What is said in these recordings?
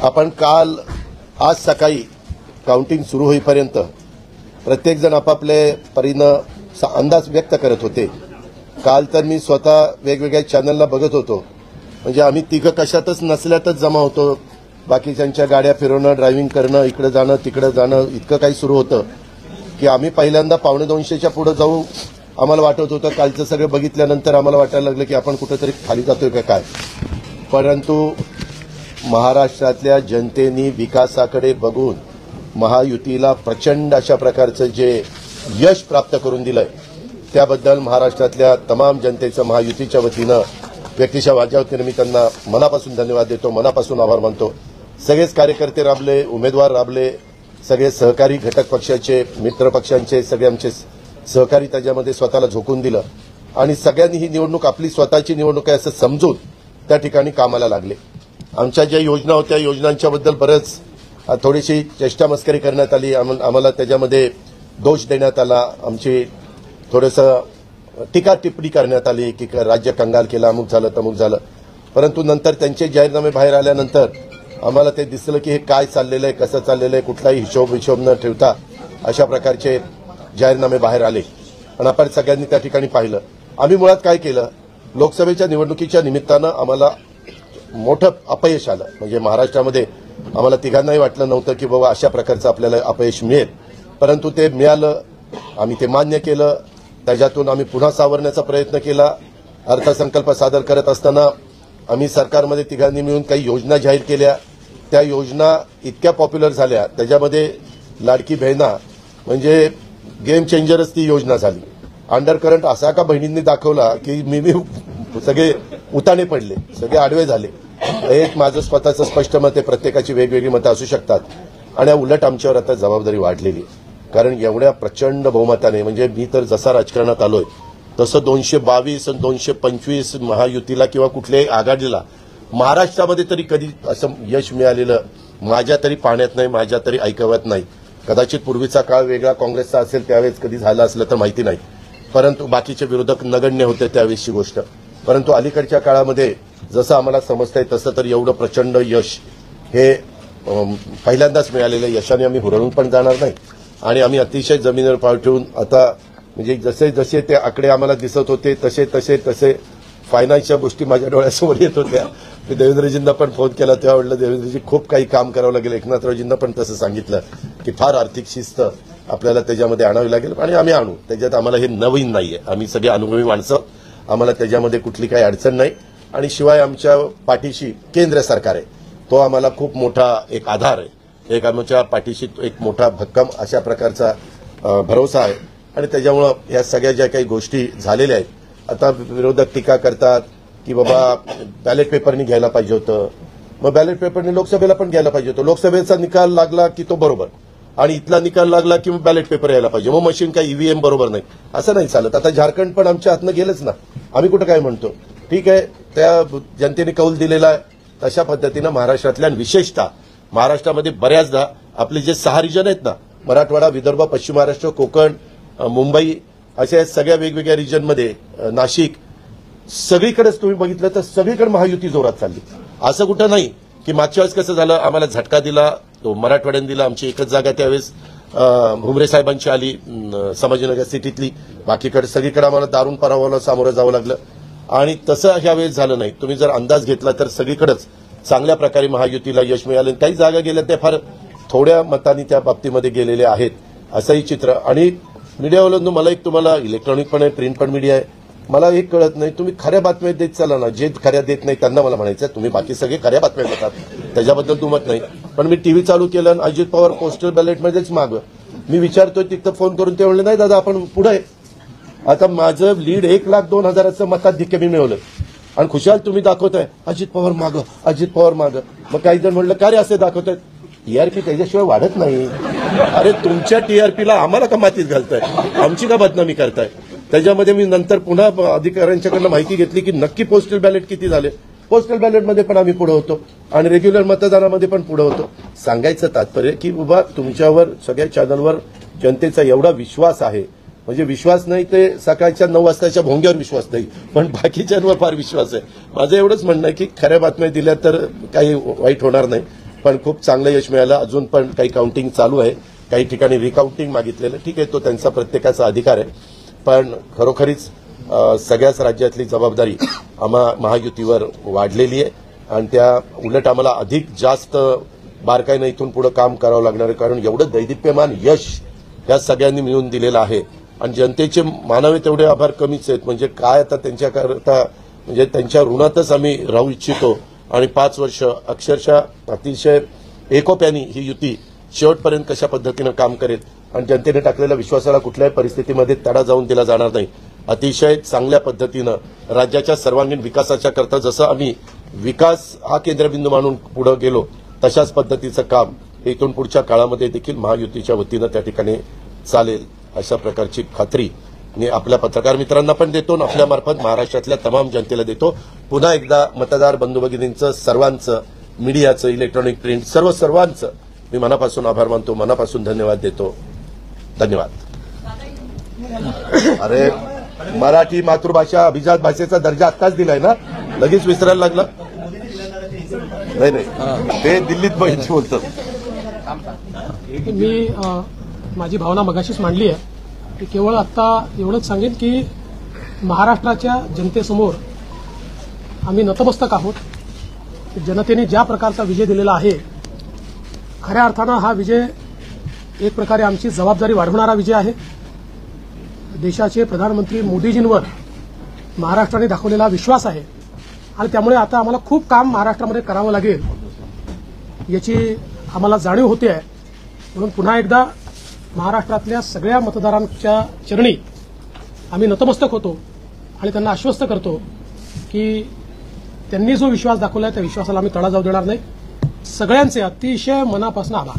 आपण काल आज सकाळी काउंटिंग सुरू होईपर्यंत प्रत्येकजण आपापल्या परीनं अंदाज व्यक्त करत होते। काल तर मी स्वतः वेगवेगळ्या चॅनलला बघत होतो, म्हणजे आम्ही तिघं कशातच नसल्यातच जमा होतो। बाकीच्यांच्या गाड्या फिरवणं, ड्रायव्हिंग करणं, इकडे जाणं तिकडे जाणं इतकं काही सुरू होतं की आम्ही पहिल्यांदा 1:45च्या पुढे जाऊ आम्हाला वाटत होतं। कालचं सगळं बघितल्यानंतर आम्हाला वाटायला लागलं की आपण कुठेतरी खाली जातोय का काय। परंतु महाराष्ट्रातल्या जनतेने विकासाकडे बघून महायुतीला प्रचंड अशा प्रकारचं जे यश प्राप्त करून दिलंय त्याबद्दल महाराष्ट्रातल्या तमाम जनतेचं महायुतीच्या वतीनं व्यक्तिशः माझ्या वतीनं मी त्यांना मनापासून धन्यवाद देतो, मनापासून आभार मानतो। सगळेच कार्यकर्ते राबले, उमेदवार राबले, सगळे सहकारी घटक पक्षाचे, मित्र पक्षांचे सगळे आमचे सहकारी त्याच्यामध्ये स्वतःला झोकून दिलं आणि सगळ्यांनी ही निवडणूक आपली स्वतःची निवडणूक आहे असं समजून त्या ठिकाणी कामाला लागले। आमच्या ज्या योजना होत्या योजनांच्याबद्दल बरंच थोडीशी चेष्टा मस्करी करण्यात आली, आम्हाला त्याच्यामध्ये दोष देण्यात आला, आमची थोडंसं टीका टिप्पणी करण्यात आली की राज्य कंगाल केलं, अमुक झालं तमुक झालं। परंतु नंतर त्यांचे जाहीरनामे बाहेर आल्यानंतर आम्हाला ते दिसलं की हे काय चाललेलं आहे, कसं चाललेलं आहे, कुठलाही हिशोब न ठेवता अशा प्रकारचे जाहीरनामे बाहेर आले आणि आपण सगळ्यांनी त्या ठिकाणी पाहिलं। आम्ही मुळात काय केलं, लोकसभेच्या निवडणुकीच्या निमित्तानं आम्हाला मोठं अपयश आलं, म्हणजे महाराष्ट्रामध्ये आम्हाला तिघांनाही वाटलं नव्हतं की बाबा अशा प्रकारचं आपल्याला अपयश मिळेल, परंतु ते मिळालं, आम्ही ते मान्य केलं। त्याच्यातून आम्ही पुन्हा सावरण्याचा प्रयत्न केला। अर्थसंकल्प सादर करत असताना आम्ही सरकारमध्ये तिघांनी मिळून काही योजना जाहीर केल्या, त्या योजना इतक्या पॉप्युलर झाल्या, त्याच्यामध्ये लाडकी बहिणा म्हणजे गेम चेंजरच ती योजना झाली। अंडरकरंट असा का बहिणींनी दाखवला की मी सगळे उताने पडले, सगळे आडवे झाले। एक माझं स्वतःचं स्पष्ट मत आहे, प्रत्येकाची वेगवेगळी मतं असू शकतात आणि उलट आमच्यावर आता जबाबदारी वाढलेली, कारण एवढ्या प्रचंड बहुमताने, म्हणजे मी तर जसा राजकारणात आलोय तसं 222 आणि 225 महायुतीला किंवा कुठल्याही आघाडीला महाराष्ट्रामध्ये तरी कधी असं यश मिळालेलं माझ्या तरी पाहण्यात नाही, माझ्या तरी ऐकवत नाही। कदाचित पूर्वीचा काळ वेगळा काँग्रेसचा असेल, त्यावेळेस कधी झालं असलं तर माहिती नाही, परंतु बाकीचे विरोधक नगण्य होते त्यावेळेसची गोष्ट। परंतु अलीकडच्या काळामध्ये जसं आम्हाला समजतंय तसं तर एवढं प्रचंड यश हे पहिल्यांदाच मिळालेलं यशाने आम्ही हुरळून पण जाणार नाही आणि आम्ही अतिशय जमिनीवर पाय ठेवून आता म्हणजे जसे जसे ते आकडे आम्हाला दिसत होते तसे तसे तसे फायनान्सच्या गोष्टी माझ्या डोळ्यासमोर येत होत्या। मी देवेंद्रजींना पण फोन केला तेव्हा म्हटलं देवेंद्रजी खूप काही काम करावं लागेल, एकनाथरावजींना पण तसं सांगितलं की फार आर्थिक शिस्त आपल्याला त्याच्यामध्ये आणावी लागेल आणि आम्ही आणू, त्याच्यात आम्हाला हे नवीन नाहीये, आम्ही सगळे अनुभवी माणसं, आम्हाला त्याच्यामध्ये कुठली काही अडचण नाही आणि शिवाय आमच्या पाठीशी केंद्र सरकार आहे, तो आम्हाला खूप मोठा एक आधार आहे, एक आमच्या पाठीशी एक मोठा भक्कम अशा प्रकारचा भरोसा आहे आणि त्याच्यामुळं या सगळ्या ज्या काही गोष्टी झालेल्या आहेत, आता विरोधक टीका करतात की बाबा बॅलेट पेपरनी घ्यायला पाहिजे होतं, मग बॅलेट पेपरनी लोकसभेला पण घ्यायला पाहिजे होतं, लोकसभेचा निकाल लागला की तो बरोबर आणि इथला निकाल लागला की मग बॅलेट पेपर यायला पाहिजे, मग मशीन काही ईव्हीएम बरोबर नाही, असं नाही चालत। आता झारखंड पण आमच्या हातनं गेलंच ना, आम्ही कुठं काय म्हणतो, ठीक आहे त्या जनतेने कौल दिलेला आहे, तशा पद्धतीनं महाराष्ट्रातल्या विशेषतः महाराष्ट्रामध्ये बऱ्याचदा आपले जे 6 रिजन आहेत ना, मराठवाडा, विदर्भ, पश्चिम महाराष्ट्र, कोकण, मुंबई, अशा सगळ्या वेगवेगळ्या रिजनमध्ये, नाशिक, सगळीकडेच तुम्ही बघितलं तर सगळीकडे महायुती जोरात चालली। असं कुठं नाही की मागच्या वेळेस कसं झालं, आम्हाला झटका दिला तो मराठवाड्याने दिला, आमची एकच जागा त्यावेळेस भुमरे साहेबांची आली संभाजीनगर सिटीतली, बाकीकडे सगळीकडे आम्हाला दारुण पराभवाला सामोरं जावं लागलं आणि तसं ह्या वेळेस झालं नाही। तुम्ही जर अंदाज घेतला तर सगळीकडेच चांगल्या प्रकारे महायुतीला यश मिळालं, काही जागा गेल्या त्या फार थोड्या मतांनी त्या बाबतीमध्ये गेलेले आहेत असंही चित्र। आणि मीडियावाल्यांनो मला एक, तुम्हाला इलेक्ट्रॉनिक पण आहे, प्रिंट पण मीडिया आहे, मला एक कळत नाही, तुम्ही खऱ्या बातम्या देत चाला ना, जे खऱ्या देत नाही त्यांना मला म्हणायचं तुम्ही बाकी सगळे खऱ्या बातम्या देतात त्याच्याबद्दल दुमत नाही, पण मी टीव्ही चालू केलं आणि अजित पवार पोस्टल बॅलेटमध्येच मागं, मी विचारतोय तिथं फोन करून ते म्हणले नाही दादा आपण पुढे, आता माझं लीड 1,02,000 मताधिक्य मी मिळवलं आणि खुशाल तुम्ही दाखवताय अजित पवार मागं, अजित पवार मागं। मग काही जण म्हणलं का रे असे दाखवतायत, टीआरपी त्याच्याशिवाय वाढत नाही, अरे तुमच्या टीआरपीला आम्हाला का मातीत घालताय, आमची का बदनामी करताय। त्याच्यामध्ये मी नंतर पुन्हा अधिकाऱ्यांच्याकडनं माहिती घेतली की नक्की पोस्टल बॅलेट किती झाले, पोस्टल बॅलेटमध्ये पण आम्ही पुढे होतो आणि रेग्युलर मतदानामध्ये पण पुढे होतो। सांगायचं तात्पर्य की बाबा तुमच्यावर सगळ्या चॅनलवर जनतेचा एवढा विश्वास आहे, म्हणजे विश्वास नाही ते सकाळच्या 9 वाजताच्या भोंग्यावर विश्वास नाही, पण बाकीच्यांवर फार विश्वास आहे। माझं एवढंच म्हणणं आहे की खऱ्या बातम्या दिल्या तर काही वाईट होणार नाही पण खूप चांगलं यश मिळालं. अजून पण काही काउंटिंग चालू आहे, काही ठिकाणी रिकाउंटिंग मागितलेलं. ठीक आहे, तो त्यांचा प्रत्येकाचा अधिकार आहे. पण खरोखरीच सगळ्याच राज्यातली जबाबदारी महायुतीवर वाढलेली आहे आणि त्या उलट आम्हाला अधिक जास्त बारकाईनं इथून पुढे काम करावं लागणार आहे. कारण एवढं दैदिप्यमान यश या सगळ्यांनी मिळवून दिलेलं आहे आणि जनतेचे मानावे तेवढे आभार कमीच आहेत. म्हणजे काय आता त्यांच्याकरता, म्हणजे त्यांच्या ऋणातच आम्ही राहू इच्छितो आणि 5 वर्ष अक्षरशः अतिशय एकोप्याने ही युती शेवटपर्यंत कशा पद्धतीनं काम करेल आणि जनतेने टाकलेल्या विश्वासाला कुठल्याही परिस्थितीमध्ये तडा जाऊन दिला जाणार नाही. अतिशय चांगल्या पद्धतीनं राज्याच्या सर्वांगीण विकासाच्या करता जसं आम्ही विकास हा केंद्रबिंदू मानून पुढे गेलो तशाच पद्धतीचं काम इथून पुढच्या काळामध्ये देखील महायुतीच्या वतीनं त्या ठिकाणी चालेल अशा प्रकारची खात्री मी आपल्या पत्रकार मित्रांना पण देतो आणि आपल्या मार्फत महाराष्ट्रातल्या तमाम जनतेला देतो. पुन्हा एकदा मतदार बंधू भगिनींचं, सर्वांचं, मीडियाचं, इलेक्ट्रॉनिक प्रिंट, सर्वांचं मी मनापासून आभार मानतो, मनापासून धन्यवाद देतो. धन्यवाद. अरे मराठी मातृभाषा अभिजात भाषेचा दर्जा आत्ताच दिलाय ना, लगेच विसरायला लागला. नाही ते दिल्लीत बघितलं बोलतात. मी माझी भावना मगाशीच मांडली आहे की केवळ आता एवढंच सांगेन की महाराष्ट्राच्या जनतेसमोर आम्ही नतमस्तक आहोत. जनतेने ज्या प्रकारचा विजय दिलेला आहे, खऱ्या अर्थानं हा विजय एक प्रकारे आमची जबाबदारी वाढवणारा विजय आहे. देशाचे प्रधानमंत्री मोदीजींवर महाराष्ट्राने दाखवलेला विश्वास आहे आणि त्यामुळे आता आम्हाला खूप काम महाराष्ट्रामध्ये करावं लागेल याची आम्हाला जाणीव होते आहे. म्हणून पुन्हा एकदा महाराष्ट्रातल्या सगळ्या मतदारांच्या चरणी आम्ही नतमस्तक होतो आणि त्यांना आश्वस्त करतो की त्यांनी जो विश्वास दाखवला आहे त्या विश्वासाला आम्ही तडा जाऊ देणार नाही. सगळ्यांचे अतिशय मनापासून आभार.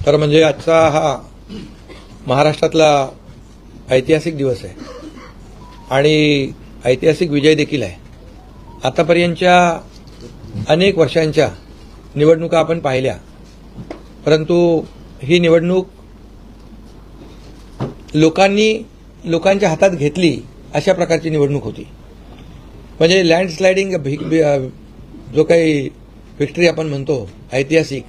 तर म्हणजे आजचा हा महाराष्ट्रातला ऐतिहासिक दिवस आहे आणि ऐतिहासिक विजय देखील आहे. आतापर्यंतच्या अनेक वर्षांच्या निवडणुका आपण पाहिल्या, परंतु ही निवडणूक लोकांच्या हातात घेतली अशा प्रकारची निवडणूक होती. म्हणजे लँडस्लायडिंग जो काही विक्ट्री आपण म्हणतो ऐतिहासिक,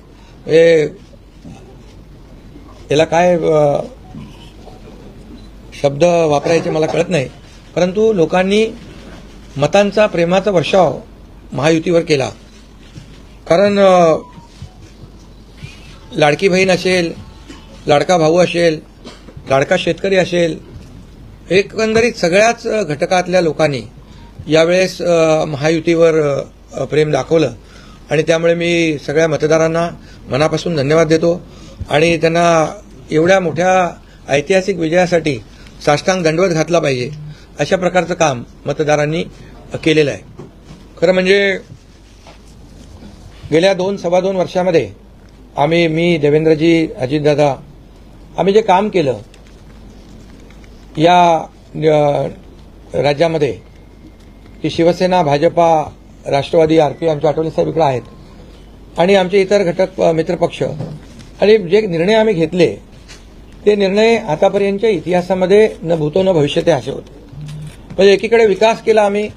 याला काय शब्द वापरायचे मला कळत नाही, परंतु लोकांनी मतांचा, प्रेमाचा वर्षाव महायुतीवर केला. कारण लाडकी बहीण असेल, लाडका भाऊ असेल, लाडका शेतकरी असेल, एकंदरीत सगळ्याच घटकातल्या लोकांनी यावेळेस महायुतीवर प्रेम दाखवलं आणि त्यामुळे मी सगळ्या मतदारांना मनापासून धन्यवाद देतो आणि त्यांना एवढ्या मोठ्या ऐतिहासिक विजयासाठी साष्टांग दंडवत घातला पाहिजे अशा प्रकारचं काम मतदारांनी केलेलं आहे. खरं म्हणजे गेल्या 2-2.25 वर्षामध्ये मी, देवेंद्रजी, अजितदादा, आम्ही जे काम केलं या राज्यामध्ये, की शिवसेना, भाजपा, राष्ट्रवादी, आरपी, आमचे आठवले साहेब इकडे आहेत आणि आमचे इतर घटक मित्रपक्ष, आणि जे निर्णय आम्ही घेतले ते निर्णय आतापर्यंतच्या इतिहासामध्ये न भूतो न भविष्यते असे होते. म्हणजे एकीकडे विकास केला आम्ही,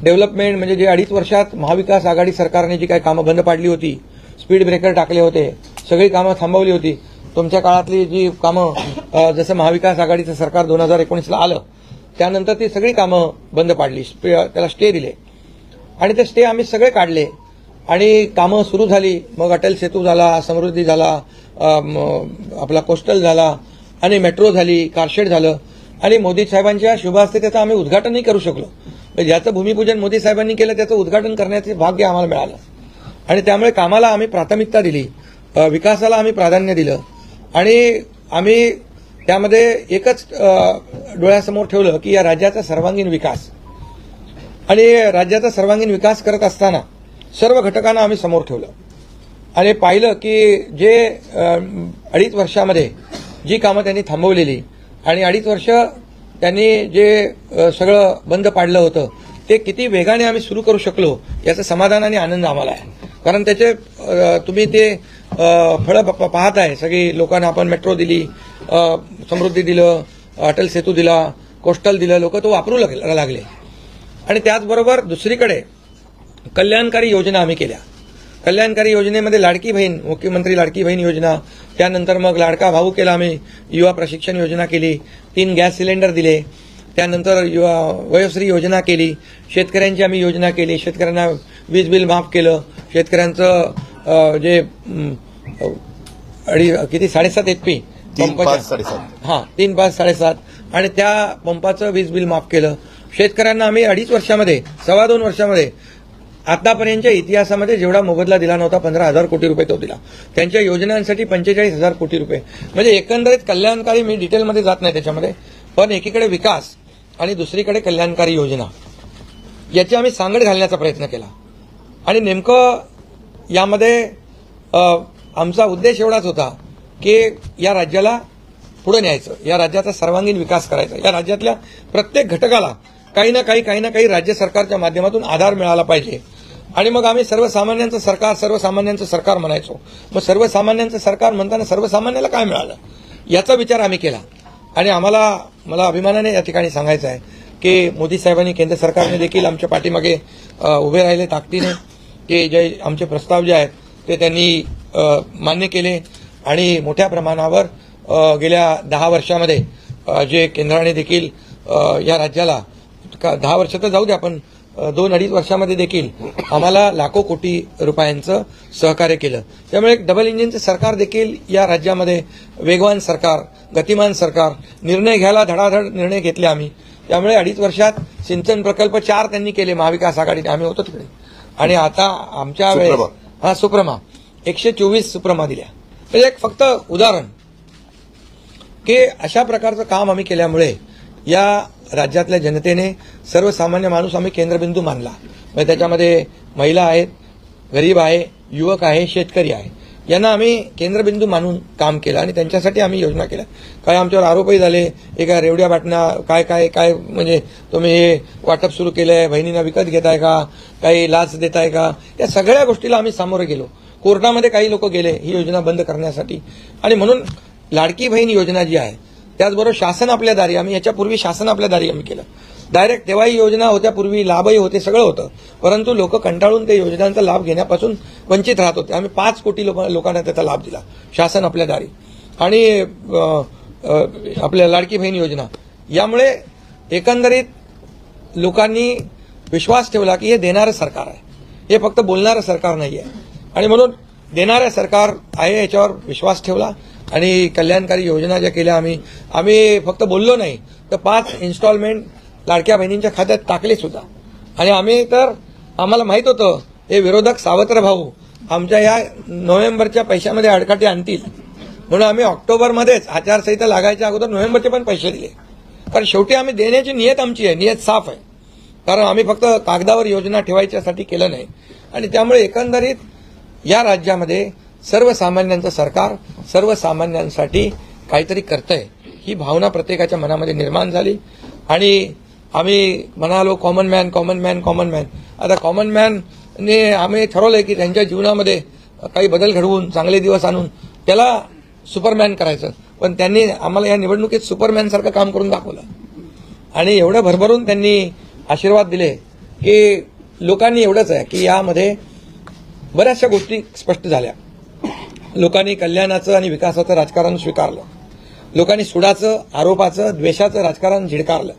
डेव्हलपमेंट, म्हणजे जे 2.5 वर्षात महाविकास आघाडी सरकारने जी काही कामं बंद पाडली होती, स्पीड ब्रेकर टाकले होते, सगळी कामं थांबवली होती. तुमच्या काळातली जी कामं, जसं महाविकास आघाडीचं सरकार 2019ला आलं त्यानंतर ती सगळी कामं बंद पाडली, त्याला स्टे दिले आणि ते स्टे आम्ही सगळे काढले आणि कामं सुरू झाली. मग अटल सेतू झाला, समृद्धी झाला, आपला कोस्टल झाला आणि मेट्रो झाली, कारशेड झालं आणि मोदी साहेबांच्या शुभ हस्ते त्याचं आम्ही उद्घाटनही करू शकलो. ज्याचं भूमिपूजन मोदी साहेबांनी केलं त्याचं उद्घाटन करण्याचे भाग्य आम्हाला मिळालं आणि त्यामुळे कामाला आम्ही प्राथमिकता दिली, विकासाला आम्ही प्राधान्य दिलं आणि आम्ही त्यामध्ये एकच डोळ्यासमोर ठेवलं की या राज्याचा सर्वांगीण विकास. आणि राज्याचा सर्वांगीण विकास करत असताना सर्व घटकांना आम्ही समोर ठेवलं आणि पाहिलं की जे 2.5 वर्षामध्ये जी कामं त्यांनी थांबवलेली आणि 2.5 वर्ष त्यांनी जे सगळं बंद पाडलं होतं ते किती वेगाने आम्ही सुरू करू शकलो याचं समाधान आणि आनंद आम्हाला आहे. कारण त्याचे तुम्ही ते फळं पाहत आहे. सगळी लोकांना आपण मेट्रो दिली, समृद्धी दिलं, अटल सेतू दिला, कोस्टल दिलं, लोक तो वापरू लागले. आणि त्याचबरोबर दुसरीकडे कल्याणकारी योजना आम्ही केल्या. कल्याणकारी योजनेमध्ये लाडकी बहीण, मुख्यमंत्री लाडकी बहीण योजना, त्यानंतर मग लाडका भाऊ केला आम्ही, युवा प्रशिक्षण योजना केली, 3 गॅस सिलेंडर दिले, त्यानंतर युवा वयोश्री योजना केली, शेतकऱ्यांची आम्ही योजना केली, शेतकऱ्यांना वीज बिल माफ केलं, शेतकऱ्यांचं जे 7.5 HP 3, 5, 7.5 हां 3, 5, 7.5 आणि त्या पंपाचं वीज बिल माफ केलं. शेतकऱ्यांना आम्ही 2.5 वर्षामध्ये 2.25 वर्षामध्ये आतापर्यंतच्या इतिहासामध्ये जेवढा मोबदला दिला नव्हता 15,000 कोटी रुपये तो दिला. त्यांच्या योजनांसाठी 45,000 कोटी रुपये. म्हणजे एकंदरीत कल्याणकारी, मी डिटेलमध्ये जात नाही त्याच्यामध्ये, पण एकीकडे विकास आणि दुसरीकडे कल्याणकारी योजना याची आम्ही सांगड घालण्याचा प्रयत्न केला. आणि नेमकं यामध्ये आमचा उद्देश एवढाच होता की या राज्याला पुढे न्यायचं, या राज्याचा सर्वांगीण विकास करायचा, या राज्यातल्या प्रत्येक घटकाला काही ना काही राज्य सरकारच्या माध्यमातून आधार मिळाला पाहिजे. आणि मग आम्ही सर्वसामान्यांचं सरकार म्हणायचो. मग सर्वसामान्यांचं सरकार म्हणताना सर्वसामान्याला काय मिळालं याचा विचार आम्ही केला. आणि मला अभिमानाने या ठिकाणी सांगायचं आहे की मोदी साहेबांनी, केंद्र सरकारने देखील आमच्या पाठीमागे उभे राहिले ताकदीने, की जे आमचे प्रस्ताव जे आहेत ते त्यांनी मान्य केले. आणि मोठ्या प्रमाणावर गेल्या 10 वर्षामध्ये जे केंद्राने देखील या राज्याला 10 वर्ष तर जाऊ द्या, पण 2-2.5 वर्षामध्ये देखील आम्हाला लाखो कोटी रुपयांचं सहकार्य केलं. त्यामुळे एक डबल इंजिनचं सरकार देखील या राज्यामध्ये, वेगवान सरकार, गतिमान सरकार, निर्णय घ्यायला धडाधड निर्णय घेतले आम्ही. त्यामुळे 2.5 वर्षात सिंचन प्रकल्प 4 त्यांनी केले महाविकास आघाडीने, आम्ही होतो तिकडे. आणि आता आमच्या वेळेस सुप्रमा 124 सुप्रमा दिल्या. म्हणजे एक फक्त उदाहरण की अशा प्रकारचं काम आम्ही केल्यामुळे या राज्यातल्या जनतेने, सर्वसामान्य माणूस आम्ही केंद्रबिंदू मानला. म्हणजे त्याच्यामध्ये महिला आहेत, गरीब आहे, युवक आहे, शेतकरी आहे, यांना आम्ही केंद्रबिंदू मानून काम केलं आणि त्यांच्यासाठी आम्ही योजना केल्या. काय आमच्यावर आरोपही झाले, एका रेवड्या बाटण्या, काय म्हणजे तुम्ही हे वाटप सुरू केलंय, बहिणींना विकत घेताय का, काही लाच देताय का, या सगळ्या गोष्टीला आम्ही सामोरे गेलो. कोर्टामध्ये काही लोक गेले ही योजना बंद करण्यासाठी. आणि म्हणून लाडकी बहीण योजना जी आहे, त्याचबरोबर शासन आपल्या दारी, आम्ही याच्यापूर्वी शासन आपल्या दारी आम्ही केलं. डायरेक्ट तेव्हाही योजना होत्या, पूर्वी लाभही होते, सगळं होतं, परंतु लोक कंटाळून त्या योजनांचा लाभ घेण्यापासून वंचित राहत होते. आम्ही 5 कोटी लोकांना त्याचा लाभ दिला, शासन आपल्या दारी. आणि आपल्या लाडकी बहीण योजना, यामुळे एकंदरीत लोकांनी विश्वास ठेवला की हे देणारं सरकार आहे, हे फक्त बोलणारं सरकार नाही आहे. आणि म्हणून देणारं सरकार आहे याच्यावर विश्वास ठेवला. आणि कल्याणकारी योजना ज्या केल्या आम्ही फक्त बोललो नाही, तर 5 इन्स्टॉलमेंट लाडक्या बहिणींच्या खात्यात टाकले सुद्धा. आणि आम्हाला माहित होतं हे विरोधक सावत्र भाऊ आमच्या या नोव्हेंबरच्या पैशामध्ये अडकाटी आणतील, म्हणून आम्ही ऑक्टोबरमध्येच आचारसंहिता लागायच्या अगोदर नोव्हेंबरचे पण पैसे दिले. कारण शेवटी आम्ही देण्याची नियत आमची आहे, नियत साफ आहे. कारण आम्ही फक्त कागदावर योजना ठेवायच्यासाठी केलं नाही. आणि त्यामुळे एकंदरीत या राज्यामध्ये सर्वसामान्यांचं सरकार सर्वसामान्यांसाठी काहीतरी करतंय ही भावना प्रत्येकाच्या मनामध्ये निर्माण झाली. आणि आम्ही म्हणालो कॉमन मॅन. आता कॉमन मॅनने आम्ही ठरवलंय की त्यांच्या जीवनामध्ये काही बदल घडवून, चांगले दिवस आणून त्याला सुपरमॅन करायचं. पण त्यांनी आम्हाला या निवडणुकीत सुपरमॅनसारखं काम करून दाखवलं. आणि एवढं भरभरून त्यांनी आशीर्वाद दिले की लोकांनी एवढंच आहे की यामध्ये बऱ्याचशा गोष्टी स्पष्ट झाल्या. लोकांनी कल्याणाचं आणि विकासाचं राजकारण स्वीकारलं. लोकांनी सुडाचं, आरोपाचं, द्वेषाचं राजकारण झिडकारलं.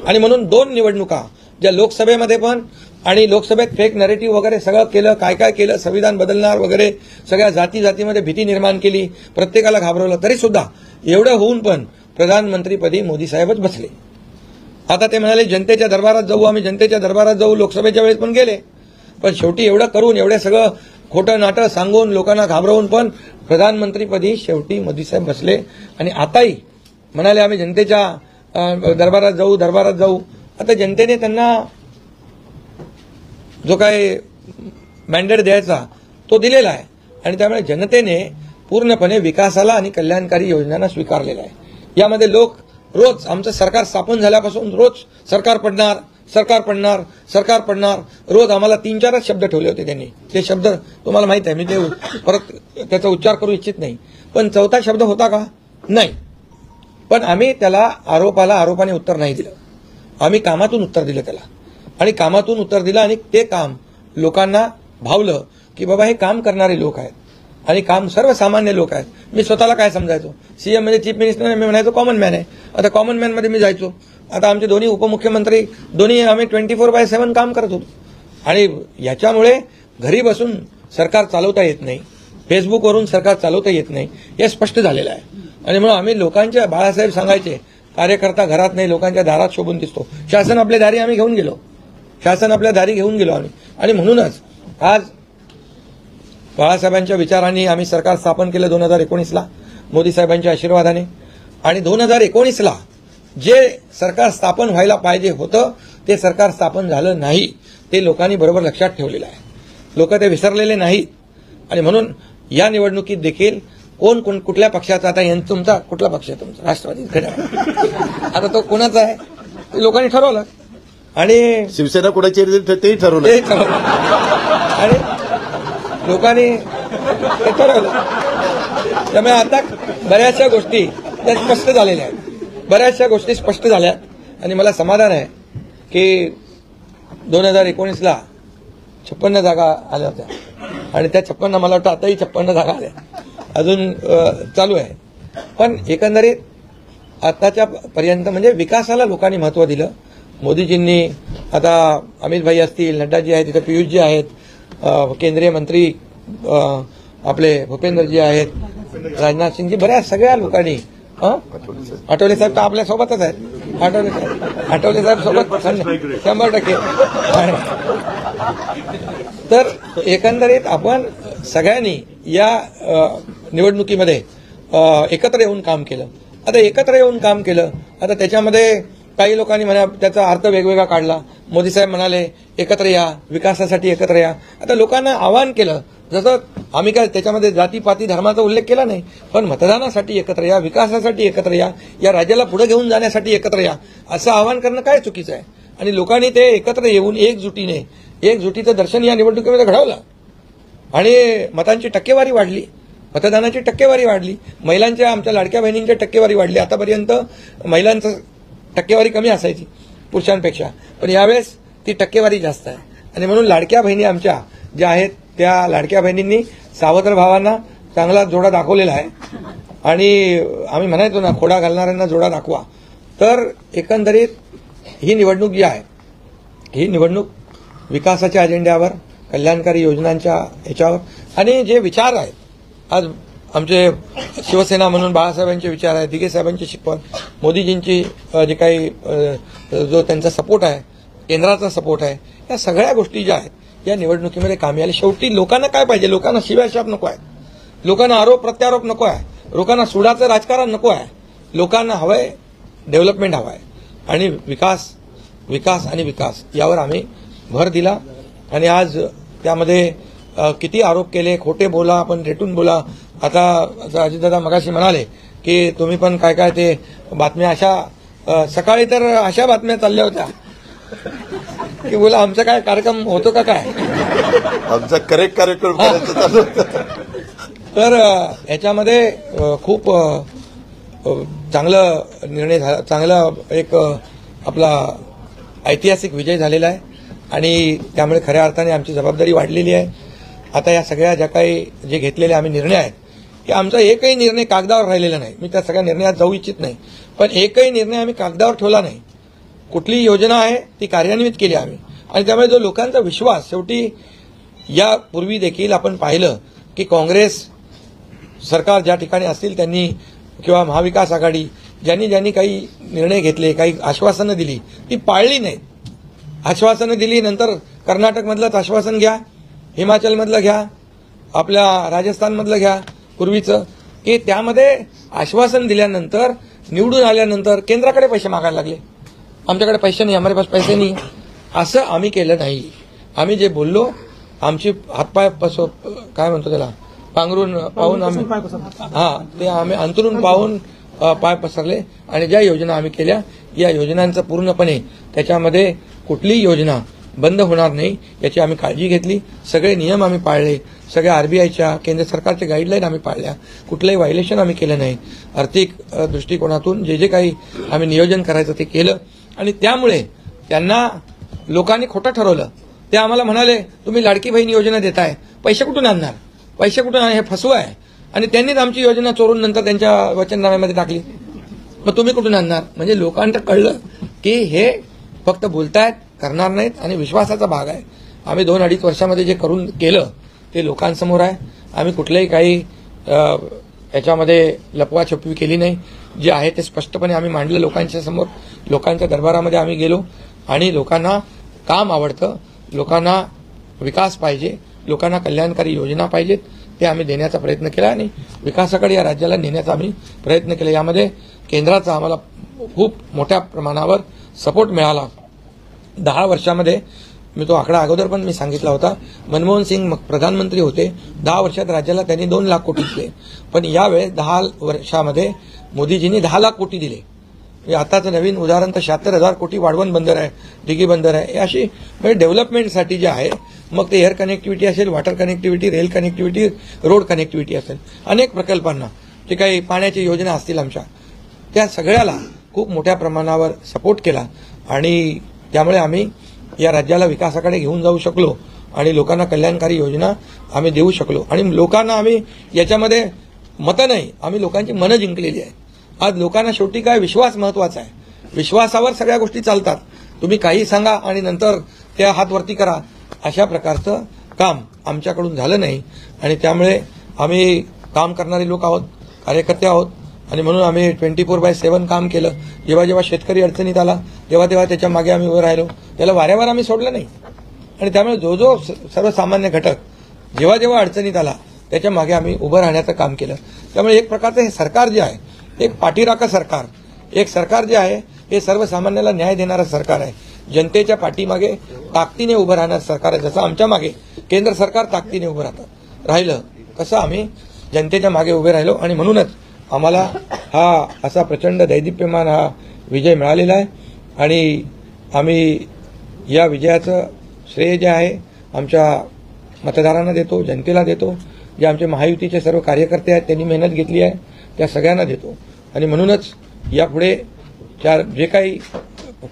आणि म्हणून 2 निवडणुका, ज्या लोकसभेमध्ये पण आणि लोकसभेत फेक नरेटिव्ह वगैरे सगळं केलं, काय केलं, संविधान बदलणार वगैरे, सगळ्या जातीमध्ये भीती निर्माण केली, प्रत्येकाला घाबरवलं, तरी सुद्धा एवढं होऊन पण प्रधानमंत्रीपदी मोदी साहेबच बसले. आता ते म्हणाले जनतेच्या दरबारात जाऊ, आम्ही जनतेच्या दरबारात जाऊ, लोकसभेच्या वेळेस पण गेले. पण शेवटी एवढं करून, एवढं सगळं खोटं नाटं सांगून, लोकांना घाबरवून पण प्रधानमंत्रीपदी शेवटी मोदी साहेब बसले. आणि आताही म्हणाले आम्ही जनतेच्या दरबारात जाऊ. आता जनतेने त्यांना जो काय मॅन्डेट द्यायचा तो दिलेला आहे. आणि त्यामुळे जनतेने पूर्णपणे विकासाला आणि कल्याणकारी योजनांना स्वीकारलेला आहे. यामध्ये लोक रोज, आमचं सरकार स्थापन झाल्यापासून रोज सरकार पडणार, रोज आम्हाला 3-4 शब्द ठेवले होते त्यांनी. ते शब्द तुम्हाला माहित आहे, मी ते परत त्याचा उच्चार करू इच्छित नाही. पण 4था शब्द होता का? नाही. पण आम्ही त्याला आरोपाने उत्तर नाही दिलं. आम्ही कामातून उत्तर दिलं त्याला. आणि कामातून उत्तर दिलं आणि ते काम लोकांना भावलं की बाबा हे काम करणारे लोक आहेत आणि काम सर्वसामान्य लोक आहेत. मी स्वतःला काय समजायचो, सीएम म्हणजे चीफ मिनिस्टर, मी म्हणायचो कॉमन मॅन आहे. आता कॉमन मॅन मध्ये मी जायचो. आता आमचे दोन्ही उपमुख्यमंत्री दोन्ही आम्ही 24/7 काम करत होतो. आणि याच्यामुळे घरी बसून सरकार चालवता येत नाही, फेसबुकवरून सरकार चालवता येत नाही, हे स्पष्ट झालेलं आहे. आणि म्हणून आम्ही लोकांच्या, बाळासाहेब सांगायचे, कार्यकर्ता घरात नाही लोकांच्या दारात शोभून दिसतो. शासन आपल्या दारी आम्ही घेऊन गेलो, शासन आपल्या दारी घेऊन गेलो आम्ही. आणि म्हणूनच आज बाळासाहेबांच्या विचारांनी आम्ही सरकार स्थापन केलं 2019ला मोदी साहेबांच्या आशीर्वादाने. आणि 2019ला जे सरकार स्थापन व्हायला पाहिजे होतं ते सरकार स्थापन झालं नाही. ते लोकांनी बरोबर लक्षात ठेवलेलं आहे. लोक ते विसरलेले नाहीत. आणि म्हणून या निवडणुकीत देखील कोण कुठल्या पक्षाचा, आता तुमचा कुठला पक्ष आहे तुमचा? राष्ट्रवादी. आता तो कोणाचा आहे ते लोकांनी ठरवलं. आणि शिवसेना कोणाची तेही ठरवलं. आणि लोकांनी ते ठरवलं. त्यामुळे आता बऱ्याचशा गोष्टी त्या स्पष्ट झालेल्या आहेत, बऱ्याचशा गोष्टी स्पष्ट झाल्या. आणि मला समाधान आहे की 2019ला 56 जागा आल्या होत्या आणि त्या 56 मला वाटतं आताही 56 जागा आल्या, अजून चालू आहे. पण एकंदरीत आताच्या पर्यंत म्हणजे विकासाला लोकांनी महत्व दिलं. मोदीजींनी, आता अमित भाई असतील, नड्डाजी आहेत, तिथे पियुषजी आहेत, केंद्रीय मंत्री आपले भूपेंद्रजी आहेत, राजनाथ सिंगजी, बऱ्याच सगळ्या लोकांनी, आठवले साहेब तर आपल्या सोबतच आहेत, आठवले साहेब सोबत 100%. तर एकंदरीत आपण सगळ्यांनी या निवडणुकीमध्ये एकत्र येऊन काम केलं. आता एकत्र येऊन काम केलं, आता त्याच्यामध्ये काही लोकांनी म्हणा त्याचा अर्थ वेगवेगळा काढला. मोदी साहेब म्हणाले एकत्र या, विकासासाठी एकत्र या. आता लोकांना आवाहन केलं, जसं आम्ही काय त्याच्यामध्ये जातीपाती धर्माचा उल्लेख केला नाही, पण मतदानासाठी एकत्र या, विकासासाठी एकत्र या, या राज्याला पुढे घेऊन जाण्यासाठी एकत्र या, असं आवाहन करणं काय चुकीचं आहे. आणि लोकांनी ते एकत्र येऊन एकजुटीचं दर्शन या निवडणुकीमध्ये घडवलं. आणि मतांची टक्केवारी वाढली, मतदानाची टक्केवारी वाढली, महिलांच्या, आमच्या लाडक्या बहिणींच्या टक्केवारी वाढली. आतापर्यंत महिलांचं टक्केवारी कमी असायची पुरुषांपेक्षा, पण यावेळेस ती टक्केवारी जास्त आहे. आणि म्हणून लाडक्या बहिणी आमच्या ज्या आहेत त्या लाडक्या बहिणींनी सावत्र भावांना चांगला जोडा दाखवलेला आहे. आणि आम्ही म्हणायचो ना, खोडा घालणाऱ्यांना जोडा दाखवा. तर एकंदरीत ही निवडणूक जी आहे, ही निवडणूक विकासाच्या अजेंड्यावर, कल्याणकारी योजनांच्या ह्याच्यावर, आणि जे विचार आहेत आज आमचे शिवसेना म्हणून बाळासाहेबांचे विचार आहेत, दिघे साहेबांची शिकवण, मोदीजींची जे काही जो त्यांचा सपोर्ट आहे, केंद्राचा सपोर्ट आहे, या सगळ्या गोष्टी ज्या आहेत या निवडणुकीमध्ये कामी आल्या. शेवटी लोकांना काय पाहिजे? लोकांना शिव्याशाप नको आहे, लोकांना आरोप प्रत्यारोप नको आहे, लोकांना सुडाचं राजकारण नको आहे. लोकांना हवंय डेव्हलपमेंट हवं आहे आणि विकास आणि विकास यावर आम्ही भर दिला. आणि आज त्यामध्ये किती आरोप केले, खोटे बोला, आपण रेटून बोला. आता अजितदादा मगाशी म्हणाले की तुम्ही पण काय काय ते बातम्या अशा, सकाळी तर अशा बातम्या चालल्या होत्या की बोला आमचा काय कार्यक्रम होतो का काय, आमचा करेक्ट कार्यक्रम करायचं चालू होतं. तर याच्यामध्ये खूप चांगला निर्णय झाला, चांगला एक आपला ऐतिहासिक विजय झालेला आहे. आणि त्यामुळे खऱ्या अर्थाने आमची जबाबदारी वाढलेली आहे. आता या सगळ्या ज्या काही जे घेतलेले आम्ही निर्णय आहेत, की आमचा एकही निर्णय कागदावर राहिलेला नाही. मी त्या सगळ्या निर्णयात जाऊ इच्छित नाही, पण एकही निर्णय आम्ही कागदावर ठेवला नाही. कुठली योजना आहे ती कार्यान्वित केली आम्ही. आणि त्यामुळे जो लोकांचा विश्वास, शेवटी यापूर्वी देखील आपण पाहिलं की काँग्रेस सरकार ज्या ठिकाणी असतील त्यांनी, किंवा महाविकास आघाडी ज्यांनी काही निर्णय घेतले, काही आश्वासनं दिली, ती पाळली नाहीत. आश्वासनं दिली, नंतर कर्नाटकमधलंच आश्वासन घ्या, हिमाचलमधलं घ्या, आपल्या राजस्थानमधलं घ्या पूर्वीचं, की त्यामध्ये आश्वासन दिल्यानंतर निवडून आल्यानंतर केंद्राकडे पैसे मागायला लागले. आमच्याकडे पैसे नाही, हमारे पास पैसे नाही. असं आम्ही केलं नाही. आम्ही जे बोललो, आमची हातपाय काय म्हणतो त्याला, पांघरून पाहून आम्ही, ते आम्ही अंतरून पाहून पाय पसरले. आणि ज्या योजना आम्ही केल्या, या योजनांचं पूर्णपणे त्याच्यामध्ये कुठलीही योजना बंद होणार नाही याची आम्ही काळजी घेतली. सगळे नियम आम्ही पाळले, सगळ्या आरबीआयच्या, केंद्र सरकारच्या गाईडलाईन आम्ही पाळल्या, कुठलंही व्हायलेशन आम्ही केलं नाही. आर्थिक दृष्टिकोनातून जे काही आम्ही नियोजन करायचं ते केलं. आणि त्यामुळे त्यांना लोकांनी खोटं ठरवलं, ते आम्हाला म्हणाले तुम्ही लाडकी बहीण योजना देताय, पैसे कुठून आणणार, पैसे कुठून आणणार, हे फसवा आहे. आणि त्यांनीच आमची योजना चोरून नंतर त्यांच्या वचननाम्यामध्ये टाकली. मग तुम्ही कुठून आणणार? म्हणजे लोकांना कळलं की हे फक्त बोलतायत, करणार नाहीत आणि विश्वासाचा भाग आहे. आम्ही 2-2.5 वर्षामध्ये जे करून केलं ते लोकांसमोर आहे. आम्ही कुठल्याही काही याच्यामध्ये लपवाछपवी केली नाही. जे आहे ते स्पष्टपणे आम्ही मांडलं लोकांच्या समोर. लोकांच्या दरबारामध्ये आम्ही गेलो आणि लोकांना काम आवडतं, लोकांना विकास पाहिजे, लोकांना कल्याणकारी योजना पाहिजेत, ते आम्ही देण्याचा प्रयत्न केला आणि विकासाकडे या राज्याला नेण्याचा आम्ही प्रयत्न केला. यामध्ये केंद्राचा आम्हाला खूप मोठ्या प्रमाणावर सपोर्ट मिळाला. 10 वर्षामध्ये मी तो आकडा अगोदर पण मी सांगितला होता. मनमोहन सिंग प्रधानमंत्री होते, 10 वर्षात राज्याला त्यांनी 2 लाख कोटी दिले. पण यावेळेस 10 वर्षामध्ये मोदीजींनी 10 लाख कोटी दिले. आताचं नवीन उदाहरण तर 76,000 कोटी वाढवण बंदर आहे, दिघी बंदर आहे. अशी म्हणजे डेव्हलपमेंटसाठी जे आहे, मग ते एअर कनेक्टिव्हिटी असेल, water connectivity, rail connectivity, road connectivity असेल, अनेक प्रकल्पांना जे काही पाण्याच्या योजना असतील आमच्या, त्या सगळ्याला खूप मोठ्या प्रमाणावर सपोर्ट केला आणि त्यामुळे आम्ही या राज्याला विकासाकडे घेऊन जाऊ शकलो आणि लोकांना कल्याणकारी योजना आम्ही देऊ शकलो. आणि लोकांना आम्ही याच्यामध्ये मतं नाही, आम्ही लोकांची मनं जिंकलेली आहे. आज लोकांना शेवटी काय विश्वास महत्वाचा आहे. विश्वासावर सगळ्या गोष्टी चालतात. तुम्ही काही सांगा आणि नंतर त्या हात वरती करा, अशा प्रकारचं काम आमच्याकडून झालं नाही. आणि त्यामुळे आम्ही काम करणारे लोक आहोत, कार्यकर्ते आहोत आणि म्हणून आम्ही 24/7 काम केलं. जेव्हा जेव्हा शेतकरी अडचणीत आला तेव्हा तेव्हा त्याच्या मागे आम्ही उभं राहिलो. त्याला वाऱ्यावर आम्ही सोडलं नाही. आणि त्यामुळे जो जो सर्वसामान्य घटक जेव्हा जेव्हा अडचणीत आला त्याच्या मागे आम्ही उभं राहण्याचं काम केलं. त्यामुळे एक प्रकारचं हे सरकार जे आहे, एक पाठीराखा सरकार, एक सरकार जे आहे हे सर्वसामान्याला न्याय देणारं सरकार आहे. जनतेच्या पाठीमागे ताकदीने उभं राहणारं सरकार आहे. जसं आमच्या मागे केंद्र सरकार ताकदीने उभं राहिलं, कसं आम्ही जनतेच्या मागे उभे राहिलो. आणि म्हणूनच आम्हाला हा असा प्रचंड दैदिप्यमान हा विजय मिळालेला आहे. आणि आम्ही या विजयाचं श्रेय जे आहे आमच्या मतदारांना देतो, जनतेला देतो. जे आमचे महायुतीचे सर्व कार्यकर्ते आहेत त्यांनी मेहनत घेतली आहे त्या सगळ्यांना देतो. आणि म्हणूनच यापुढे जे काही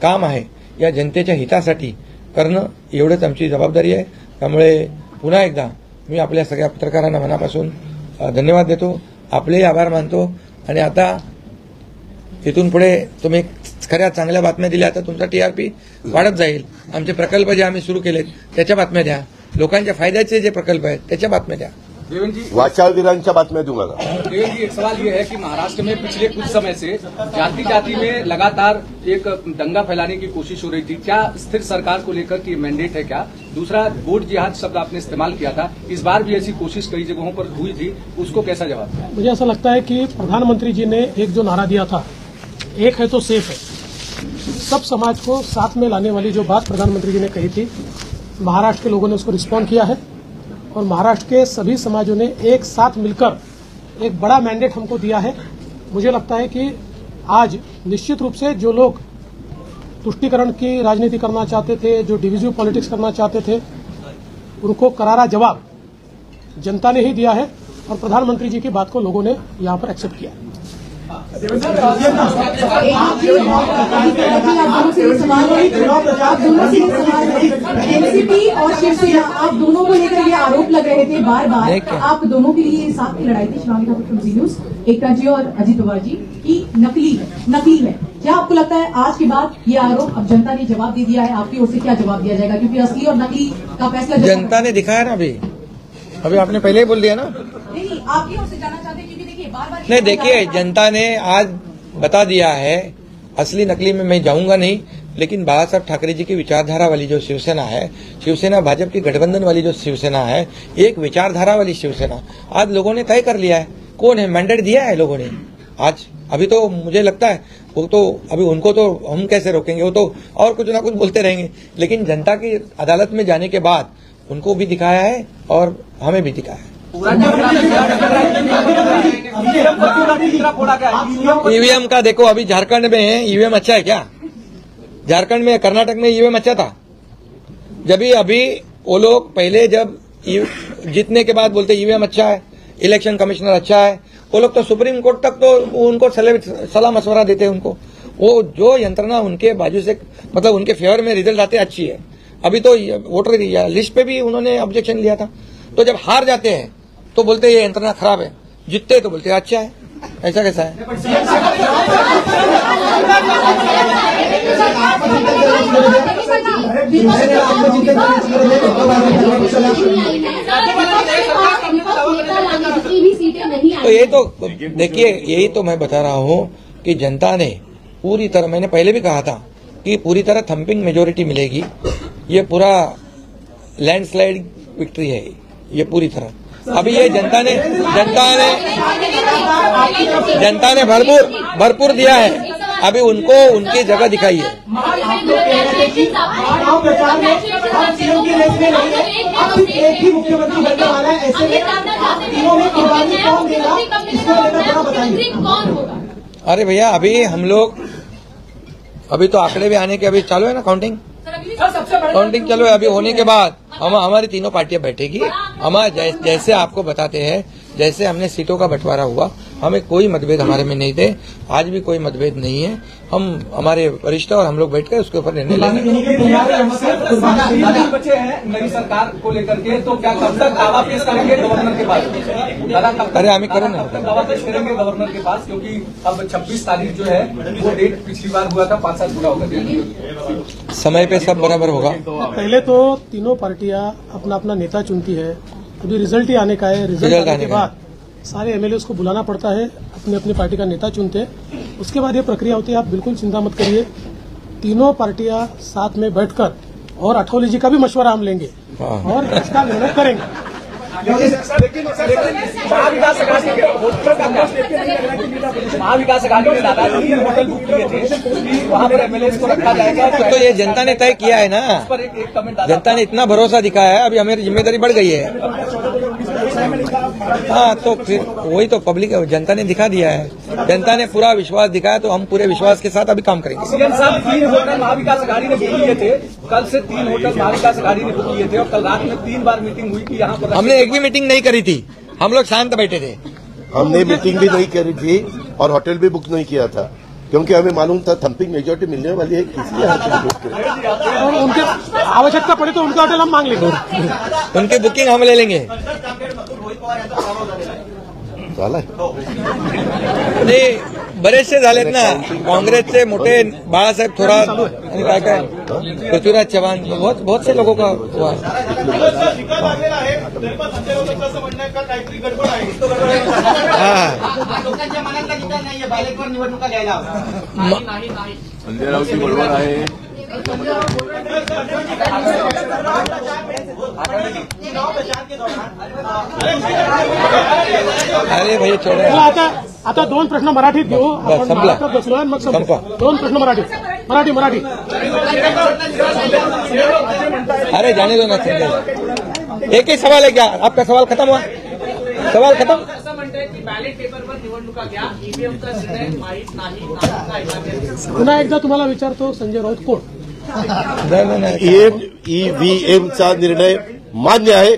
काम आहे या जनतेच्या हितासाठी करणं एवढंच आमची जबाबदारी आहे. त्यामुळे पुन्हा एकदा मी आपल्या सगळ्या पत्रकारांना मनापासून धन्यवाद देतो, आपलेही आभार मानतो. आणि आता इथून पुढे तुम्ही खऱ्या चांगल्या बातम्या दिल्या तर तुमचा TRP वाढत जाईल. आमचे प्रकल्प जे आम्ही सुरू केलेत त्याच्या बातम्या द्या, लोकांच्या फायद्याचे जे प्रकल्प आहेत त्याच्या बातम्या द्या. वाचाळवीरांच्या बातम्या दूंगा. देवेंद्र जी, एक सवाल ये है कि महाराष्ट्र में पिछले कुछ समय से जाति जाति में लगातार एक दंगा फैलाने की कोशिश हो रही थी. क्या स्थिर सरकार को लेकर की मैंडेट है क्या? दूसरा, वोट जिहाद शब्द आपने इस्तेमाल किया था, इस बार भी ऐसी कोशिश कई जगहों पर हुई थी, उसको कैसा जवाब? मुझे ऐसा लगता है कि प्रधानमंत्री जी ने एक जो नारा दिया था, एक है तो सेफ है, सब समाज को साथ में लाने वाली जो बात प्रधानमंत्री जी ने कही थी, महाराष्ट्र के लोगों ने उसको रिस्पॉन्ड किया है. और महाराष्ट्र के सभी समाजों ने एक साथ मिलकर एक बड़ा मैंडेट हमको दिया है. मुझे लगता है कि आज निश्चित रूप से जो लोग तुष्टीकरण की राजनीति करना चाहते थे, जो डिविजिव पॉलिटिक्स करना चाहते थे, उनको करारा जवाब जनता ने ही दिया है और प्रधानमंत्री जी की बात को लोगों ने यहाँ पर एक्सेप्ट किया. एनसीपी और शिवसेना, आप दोनों को लेकर ये आरोप लग रहे थे बार बार, आप दोनों के लिए साथ की लड़ाई थी, शिवानी ठाकुर फ्रॉम जी न्यूज, एकता जी और अजीत पवार जी, की नकली है. क्या आपको लगता है आज के बाद ये आरोप अब जनता ने जवाब दे दिया है, आपकी ओर से क्या जवाब दिया जाएगा? क्योंकि असली और नकली का फैसला जनता ने दिखाया ना. अभी आपने पहले ही बोल दिया ना. नहीं, आपकी ओर से जानना चाहते हैं क्योंकि देखिए बार बार नहीं, देखिए जनता ने आज बता दिया है. असली नकली में मैं जाऊंगा नहीं, लेकिन बाला साहब ठाकरे जी की विचारधारा वाली जो शिवसेना है, शिवसेना भाजपा की गठबंधन वाली जो शिवसेना है, एक विचारधारा वाली शिवसेना आज लोगों ने तय कर लिया है. कौन है, मैंडेट दिया है लोगों ने आज. अभी तो मुझे लगता है वो तो अभी उनको तो हम कैसे रोकेंगे, वो तो और कुछ ना कुछ बोलते रहेंगे. लेकिन जनता की अदालत में जाने के बाद उनको भी दिखाया है और हमें भी दिखाया है. ईवीएम का देखो, अभी झारखंड में है ईवीएम अच्छा है क्या? झारखंड में, कर्नाटक में ईवीएम अच्छा था. जब भी अभी वो लोग पहले जब जीतने के बाद बोलते ईवीएम अच्छा है, इलेक्शन कमिश्नर अच्छा है, वो लोग तो सुप्रीम कोर्ट तक तो उनको सलाह मशवरा देते हैं. उनको वो जो यंत्रणा उनके बाजू से मतलब उनके फेवर में रिजल्ट आते अच्छी है. अभी तो वोटर लिस्ट पे भी उन्होंने ऑब्जेक्शन लिया था। तो जब हार जाते हैं तो बोलते हैं ये यंत्रणा खराब है, जीतते तो बोलते हैं अच्छा है। ऐसा कैसा है? तो ये तो देखिए, यही तो मैं बता रहा हूं कि जनता ने पूरी तरह, मैंने पहले भी कहा था कि पूरी तरह थंपिंग मेजोरिटी मिलेगी। ये पूरा लैंडस्लाइड विक्ट्री है ये पूरी तरह। अभी ये जनता ने भरपूर दिया है। अभी उनको उनकी जगह दिखाइए। अरे भैया, अभी तो आंकड़े भी आने के अभी चालू है ना, काउंटिंग चालू है। अभी होने के बाद हमारी तीनों पार्टियां बैठेगी। हमारे जैसे आपको बताते हैं, जैसे हमने सीटों का बंटवारा हुआ, हमें कोई मतभेद हमारे में नहीं थे, आज भी कोई मतभेद नहीं है। हम हमारे वरिष्ठ और हम लोग बैठकर उसके ऊपर निर्णय लेंगे। बचे हैं नई सरकार को लेकर के, तो क्या कब तक दावा पेश करेंगे गवर्नर के पास? अरे हमें करो ना, दावा पेश करेंगे गवर्नर के पास, क्योंकि अब 26 तारीख जो है वो डेट पिछली बार हुआ था, 5 साल पूरा होगा। समय पे सब बराबर होगा। पहले तो तीनों पार्टियां अपना अपना नेता चुनती है। अभी रिजल्ट ही आने का है। रिजल्ट आने के बाद सारे एमएलए को बुलाना पड़ता है, अपनी अपनी पार्टी का नेता चुनते हैं। उसके बाद ये प्रक्रिया होती है। आप बिल्कुल चिंता मत करिए, तीनों पार्टियां साथ में बैठकर और अठौली जी का भी मशवरा हम लेंगे और इसका निर्णय करेंगे। महाविकास अघाड़ी ने दादा होटल बुक किए थे, वहाँ पर एमएलए को रखा जाएगा। तो ये जनता ने तय किया है ना, जनता ने इतना भरोसा दिखाया है। अभी हमारी जिम्मेदारी बढ़ गई है। हाँ, तो फिर वही तो पब्लिक जनता ने दिखा दिया है। जनता ने पूरा विश्वास दिखाया, तो हम पूरे विश्वास के साथ अभी काम करेंगे। सीएम साहब 3 होटल महाविकास अघाड़ी ने बुक किए थे, कल से 3 होटल महाविकास अघाड़ी ने बुक किए थे और कल रात में 3 बार मीटिंग हुई थी यहाँ पर। हमने एक भी मीटिंग नहीं करी थी, हम लोग शांत बैठे थे। हमने मीटिंग भी नहीं करी थी और होटल भी बुक नहीं किया था, क्योंकि हमें मालूम था थंपिंग मेजोरिटी मिलने वाली है, इसलिए और उनके आवश्यकता पड़े तो उनका होटल हम मांग लेंगे, उनकी बुकिंग हम ले लेंगे। नाही, बरेचसे झालेत ना काँग्रेसचे मोठे, बाळासाहेब थोरात आणि काय काय पृथ्वीराज चव्हाण, बहुत से लोगों का हुआ। संजय राऊतची बरोबर आहे। अरे भैया छोड़े। आता 2 प्रश्न मराठीत घेऊ आपण, महाराष्ट्रात बसलोय मग संपवा। 2 प्रश्न मराठी। अरे जाने दो ना संजय, एक ही सवाल है क्या? आपका सवाल खत्म हुआ? सवाल खत्म? बॅलेट पेपरवर निवडणुका घ्या, ईव्हीएमचा निर्णय माहीत नाही। पुन्हा एकदा तुम्हाला विचारतो, संजय राऊत कोण? ईव्हीएमचा निर्णय मान्य आहे।